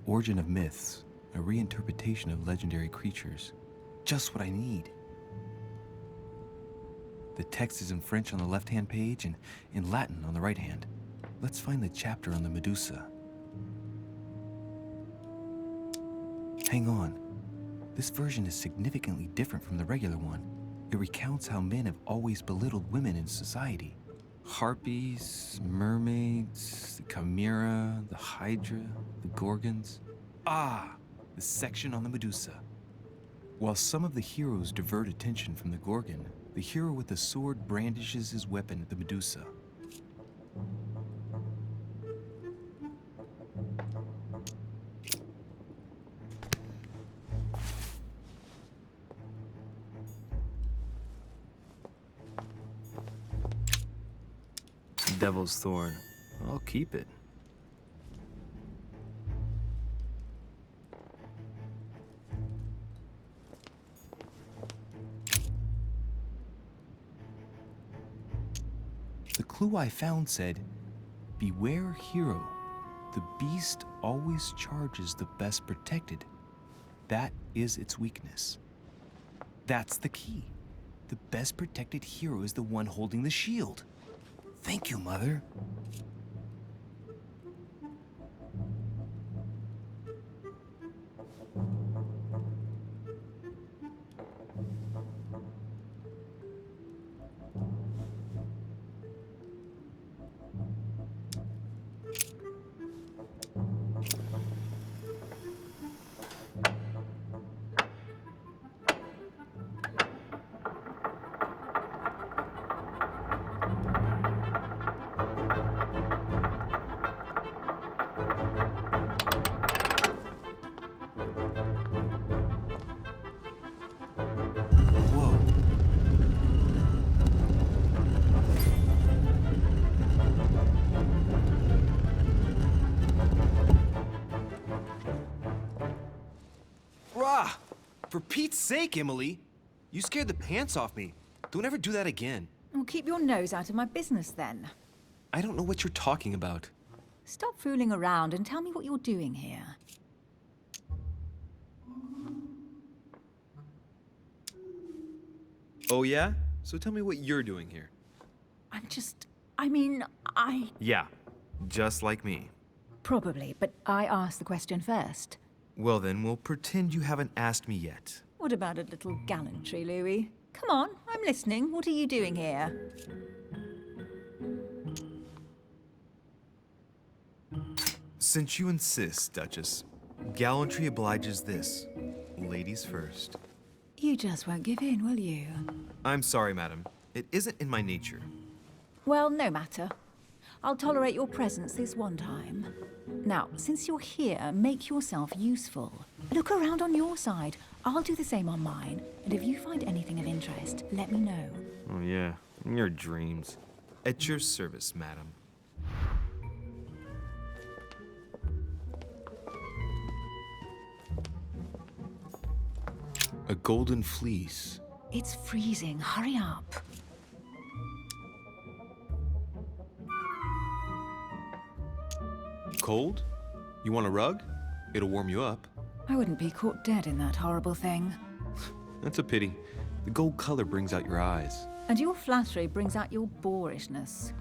Origin of myths, a reinterpretation of legendary creatures. Just what I need. The text is in French on the left-hand page and in Latin on the right hand. Let's find the chapter on the Medusa. Hang on. This version is significantly different from the regular one. It recounts how men have always belittled women in society. Harpies, mermaids, the chimera, the hydra, the gorgons. Ah, the section on the Medusa. While some of the heroes divert attention from the gorgon, the hero with the sword brandishes his weapon at the Medusa. Devil's Thorn. I'll keep it. The clue I found said, "Beware hero. The beast always charges the best protected. That is its weakness." That's the key. The best protected hero is the one holding the shield. Thank you, Mother. Rah! For Pete's sake, Emily! You scared the pants off me. Don't ever do that again. Well, keep your nose out of my business then. I don't know what you're talking about. Stop fooling around and tell me what you're doing here. Oh yeah? So tell me what you're doing here. Yeah, just like me. Probably, but I asked the question first. Well then, we'll pretend you haven't asked me yet. What about a little gallantry, Louis? Come on, I'm listening. What are you doing here? Since you insist, Duchess, gallantry obliges this. Ladies first. You just won't give in, will you? I'm sorry, madam. It isn't in my nature. Well, no matter. I'll tolerate your presence this one time. Now, since you're here, make yourself useful. Look around on your side. I'll do the same on mine. And if you find anything of interest, let me know. Oh yeah, in your dreams. At your service, madam. A golden fleece. It's freezing. Hurry up. Cold? You want a rug? It'll warm you up. I wouldn't be caught dead in that horrible thing. That's a pity. The gold color brings out your eyes. And your flattery brings out your boorishness.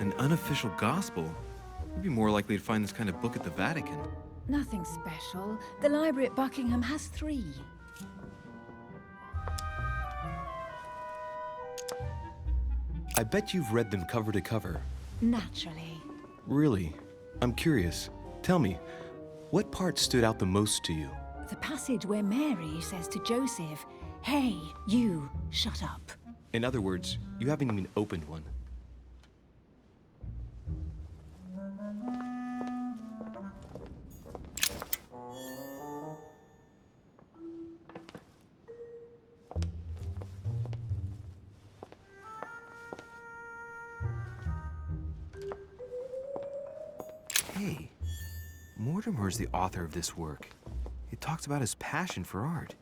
An unofficial gospel? You'd be more likely to find this kind of book at the Vatican. Nothing special. The library at Buckingham has 3. I bet you've read them cover to cover. Naturally. Really? I'm curious. Tell me, what part stood out the most to you? The passage where Mary says to Joseph, "Hey, you, shut up." In other words, you haven't even opened one. Hey, Mortimer's the author of this work. It talks about his passion for art.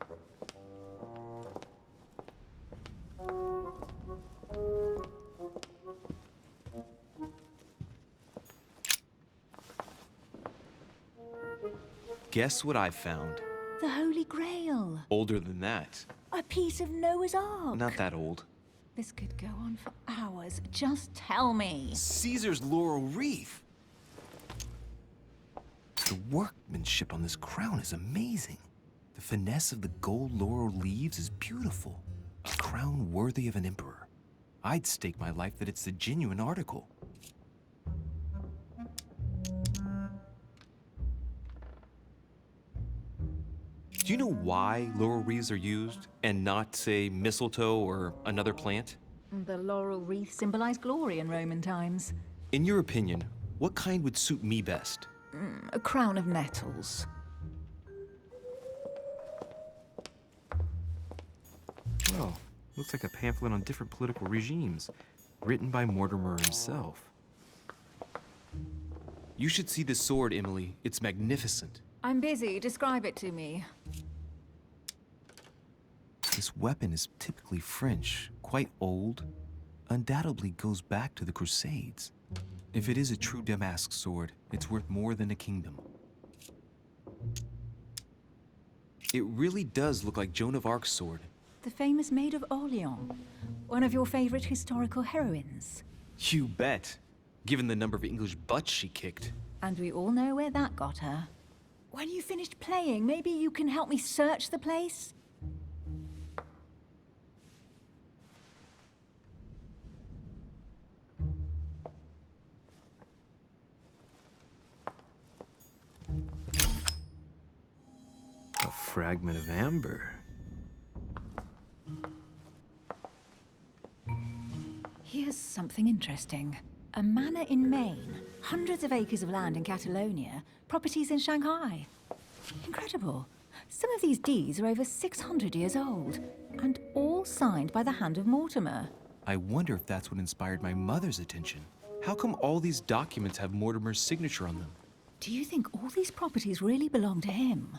Guess what I found? The Holy Grail. Older than that. A piece of Noah's Ark. Not that old. This could go on for hours. Just tell me. Caesar's laurel wreath. The workmanship on this crown is amazing. The finesse of the gold laurel leaves is beautiful. A crown worthy of an emperor. I'd stake my life that it's the genuine article. Do you know why laurel wreaths are used and not, say, mistletoe or another plant? The laurel wreath symbolized glory in Roman times. In your opinion, what kind would suit me best? A crown of nettles. Well, looks like a pamphlet on different political regimes, written by Mortimer himself. You should see this sword, Emily. It's magnificent. I'm busy. Describe it to me. This weapon is typically French, quite old, undoubtedly goes back to the Crusades. If it is a true Damask sword, it's worth more than a kingdom. It really does look like Joan of Arc's sword. The famous Maid of Orleans. One of your favorite historical heroines. You bet, given the number of English butts she kicked. And we all know where that got her. When you finished playing, maybe you can help me search the place? A fragment of amber. Here's something interesting. A manor in Maine, hundreds of acres of land in Catalonia, properties in Shanghai. Incredible. Some of these deeds are over 600 years old, and all signed by the hand of Mortimer. I wonder if that's what inspired my mother's attention. How come all these documents have Mortimer's signature on them? Do you think all these properties really belong to him?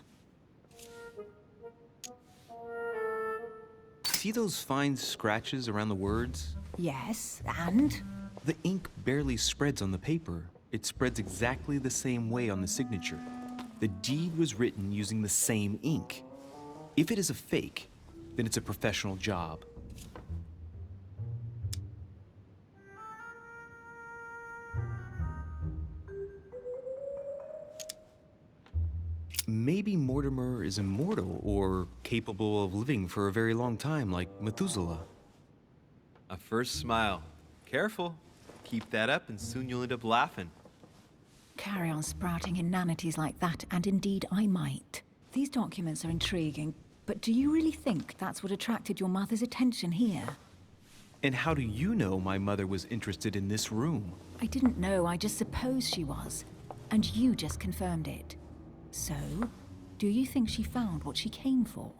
See those fine scratches around the words? Yes, and? The ink barely spreads on the paper. It spreads exactly the same way on the signature. The deed was written using the same ink. If it is a fake, then it's a professional job. Maybe Mortimer is immortal or capable of living for a very long time, like Methuselah. A first smile. Careful. Keep that up and soon you'll end up laughing. Carry on sprouting inanities like that, and indeed I might. These documents are intriguing, but do you really think that's what attracted your mother's attention here? And how do you know my mother was interested in this room? I didn't know, I just supposed she was. And you just confirmed it. So, do you think she found what she came for?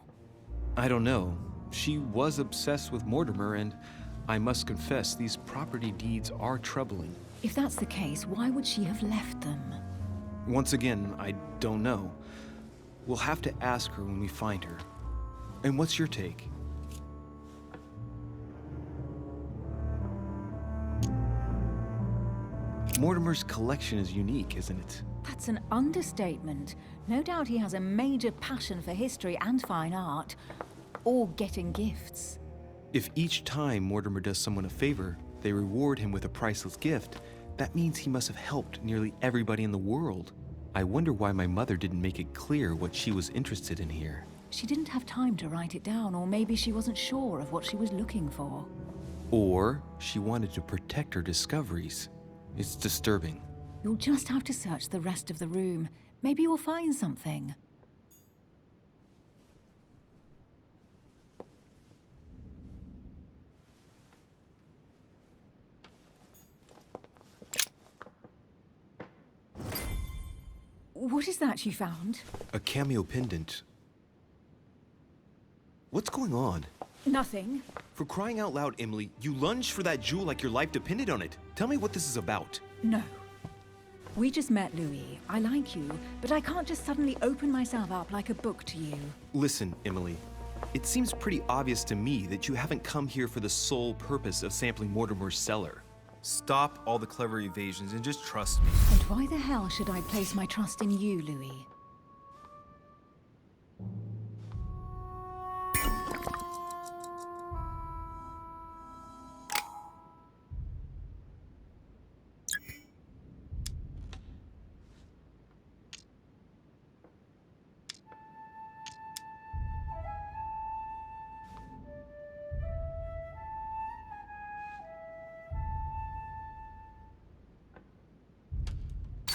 I don't know. She was obsessed with Mortimer, and I must confess, these property deeds are troubling. If that's the case, why would she have left them? Once again, I don't know. We'll have to ask her when we find her. And what's your take? Mortimer's collection is unique, isn't it? That's an understatement. No doubt he has a major passion for history and fine art. Or getting gifts. If each time Mortimer does someone a favor, they reward him with a priceless gift, that means he must have helped nearly everybody in the world. I wonder why my mother didn't make it clear what she was interested in here. She didn't have time to write it down, or maybe she wasn't sure of what she was looking for. Or she wanted to protect her discoveries. It's disturbing. You'll just have to search the rest of the room. Maybe you'll find something. What is that you found? A cameo pendant. What's going on? Nothing. For crying out loud, Emily, you lunged for that jewel like your life depended on it. Tell me what this is about. No. We just met, Louis. I like you, but I can't just suddenly open myself up like a book to you. Listen, Emily. It seems pretty obvious to me that you haven't come here for the sole purpose of sampling Mortimer's cellar. Stop all the clever evasions and just trust me. And why the hell should I place my trust in you, Louis?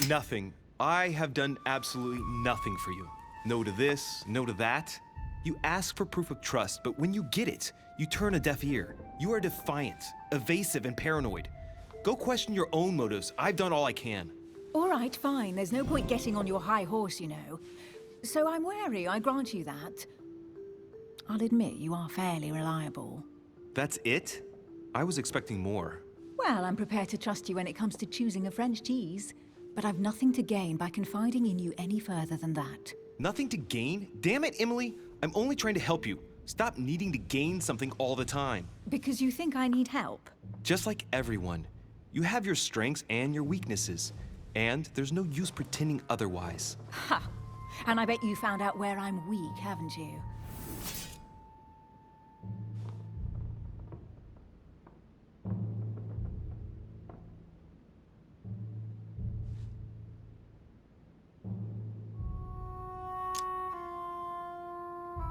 Nothing. I have done absolutely nothing for you. No to this, no to that. You ask for proof of trust, but when you get it, you turn a deaf ear. You are defiant, evasive, and paranoid. Go question your own motives. I've done all I can. All right, fine. There's no point getting on your high horse, you know. So I'm wary, I grant you that. I'll admit you are fairly reliable. That's it? I was expecting more. Well, I'm prepared to trust you when it comes to choosing a French cheese. But I've nothing to gain by confiding in you any further than that. Nothing to gain? Damn it, Emily. I'm only trying to help you. Stop needing to gain something all the time. Because you think I need help? Just like everyone. You have your strengths and your weaknesses. And there's no use pretending otherwise. Ha! And I bet you found out where I'm weak, haven't you?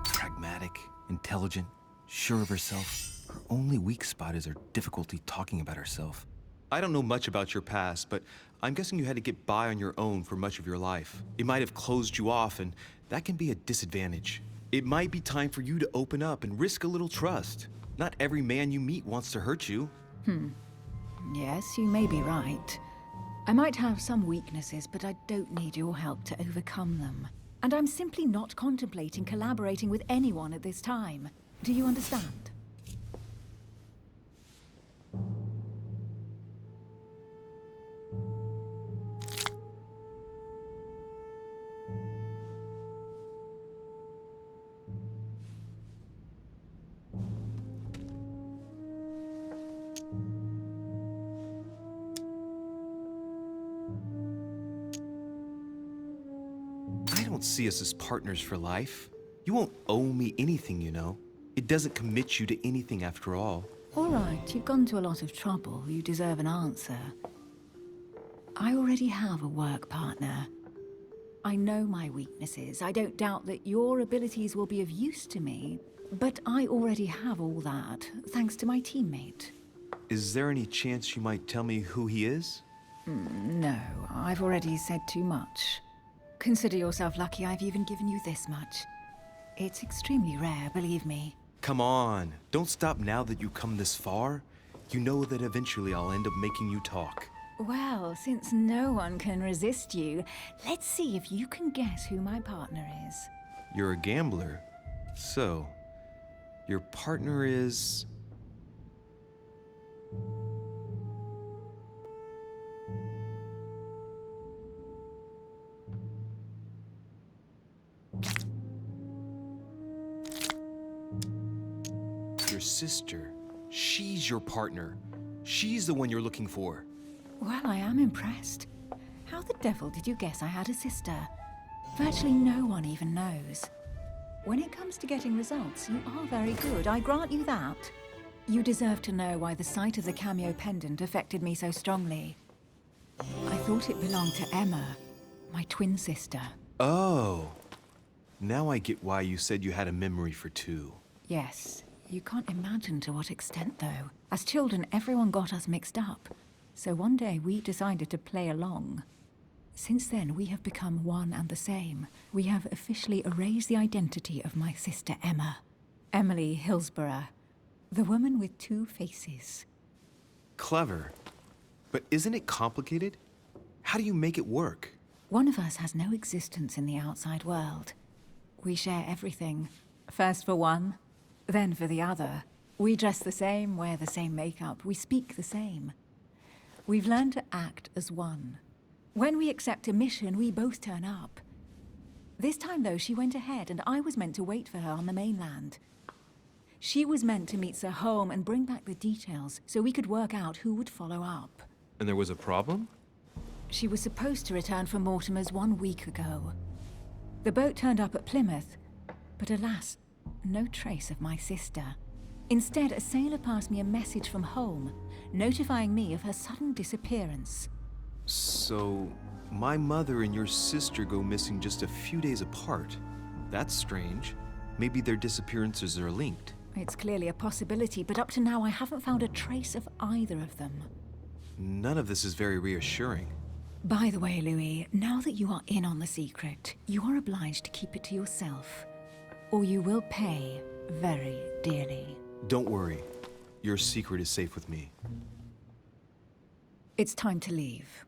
Pragmatic, intelligent, sure of herself. Her only weak spot is her difficulty talking about herself. I don't know much about your past, but I'm guessing you had to get by on your own for much of your life. It might have closed you off, and that can be a disadvantage. It might be time for you to open up and risk a little trust. Not every man you meet wants to hurt you. Yes, you may be right. I might have some weaknesses, but I don't need your help to overcome them. And I'm simply not contemplating collaborating with anyone at this time. Do you understand? I don't see us as partners for life. You won't owe me anything, you know. It doesn't commit you to anything after all. All right, you've gone to a lot of trouble. You deserve an answer. I already have a work partner. I know my weaknesses. I don't doubt that your abilities will be of use to me, but I already have all that, thanks to my teammate. Is there any chance you might tell me who he is? No, I've already said too much. Consider yourself lucky I've even given you this much. It's extremely rare, believe me. Come on, don't stop now that you've come this far. You know that eventually I'll end up making you talk. Well, since no one can resist you, let's see if you can guess who my partner is. You're a gambler. So, your partner is... your sister. She's your partner. She's the one you're looking for. Well, I am impressed. How the devil did you guess I had a sister? Virtually no one even knows. When it comes to getting results, you are very good, I grant you that. You deserve to know why the sight of the cameo pendant affected me so strongly. I thought it belonged to Emma, my twin sister. Oh. Now I get why you said you had a memory for two. Yes, you can't imagine to what extent, though. As children, everyone got us mixed up. So one day we decided to play along. Since then, we have become one and the same. We have officially erased the identity of my sister Emma. Emily Hillsborough, the woman with two faces. Clever. But isn't it complicated? How do you make it work? One of us has no existence in the outside world. We share everything. First for one, then for the other. We dress the same, wear the same makeup, we speak the same. We've learned to act as one. When we accept a mission, we both turn up. This time, though, she went ahead, and I was meant to wait for her on the mainland. She was meant to meet Sir Home and bring back the details, so we could work out who would follow up. And there was a problem? She was supposed to return from Mortimer's 1 week ago. The boat turned up at Plymouth, but alas, no trace of my sister. Instead, a sailor passed me a message from home, notifying me of her sudden disappearance. So, my mother and your sister go missing just a few days apart. That's strange. Maybe their disappearances are linked. It's clearly a possibility, but up to now I haven't found a trace of either of them. None of this is very reassuring. By the way, Louis, now that you are in on the secret, you are obliged to keep it to yourself, or you will pay very dearly. Don't worry. Your secret is safe with me. It's time to leave.